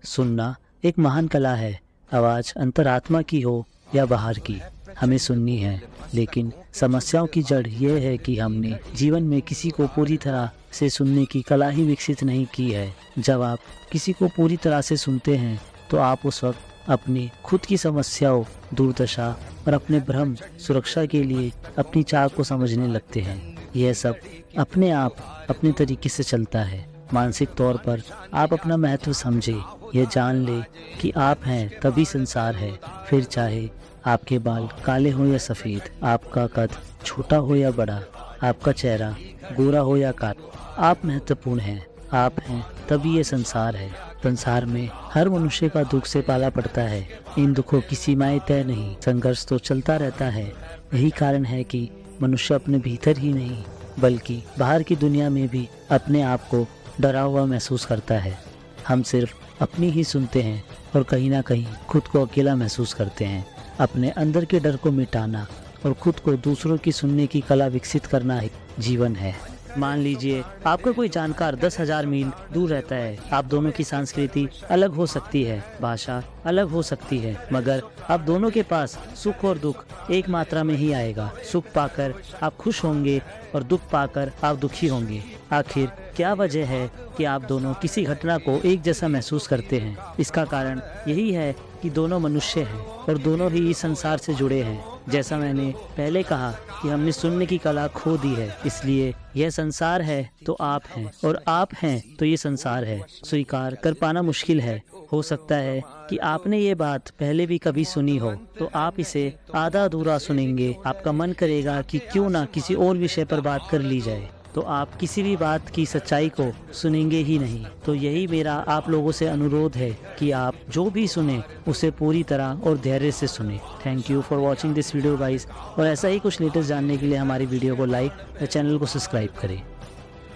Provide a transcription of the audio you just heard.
सुनना एक महान कला है। आवाज़ अंतरात्मा की हो या बाहर की, हमें सुननी है। लेकिन समस्याओं की जड़ यह है कि हमने जीवन में किसी को पूरी तरह से सुनने की कला ही विकसित नहीं की है। जब आप किसी को पूरी तरह से सुनते हैं तो आप उस वक्त अपनी खुद की समस्याओं, दुर्दशा और अपने भ्रम, सुरक्षा के लिए अपनी चाह को समझने लगते हैं। यह सब अपने आप अपने तरीके से चलता है। मानसिक तौर पर आप अपना महत्व समझे, यह जान ले कि आप हैं तभी संसार है। फिर चाहे आपके बाल काले हो या सफ़ेद, आपका कद छोटा हो या बड़ा, आपका चेहरा गोरा हो या काला, आप महत्वपूर्ण हैं। आप हैं तभी ये संसार है। संसार में हर मनुष्य का दुख से पाला पड़ता है। इन दुखों की सीमाएं तय नहीं, संघर्ष तो चलता रहता है। यही कारण है कि मनुष्य अपने भीतर ही नहीं बल्कि बाहर की दुनिया में भी अपने आप को डरा हुआ महसूस करता है। हम सिर्फ अपनी ही सुनते हैं और कहीं ना कहीं खुद को अकेला महसूस करते हैं। अपने अंदर के डर को मिटाना और खुद को दूसरों की सुनने की कला विकसित करना ही जीवन है। मान लीजिए आपका कोई जानकार 10,000 मील दूर रहता है। आप दोनों की संस्कृति अलग हो सकती है, भाषा अलग हो सकती है, मगर आप दोनों के पास सुख और दुख एक मात्रा में ही आएगा। सुख पाकर आप खुश होंगे और दुख पाकर आप दुखी होंगे। आखिर क्या वजह है कि आप दोनों किसी घटना को एक जैसा महसूस करते हैं? इसका कारण यही है कि दोनों मनुष्य हैं और दोनों ही इस संसार से जुड़े हैं। जैसा मैंने पहले कहा कि हमने सुनने की कला खो दी है, इसलिए यह संसार है तो आप हैं और आप हैं तो ये संसार है। स्वीकार कर पाना मुश्किल है। हो सकता है कि आपने ये बात पहले भी कभी सुनी हो, तो आप इसे आधा अधूरा सुनेंगे। आपका मन करेगा कि क्यों ना किसी और विषय पर बात कर ली जाए, तो आप किसी भी बात की सच्चाई को सुनेंगे ही नहीं। तो यही मेरा आप लोगों से अनुरोध है कि आप जो भी सुने उसे पूरी तरह और धैर्य से सुने। Thank you for watching this video guys. और ऐसा ही कुछ लेटेस्ट जानने के लिए हमारी वीडियो को लाइक और चैनल को सब्सक्राइब करें।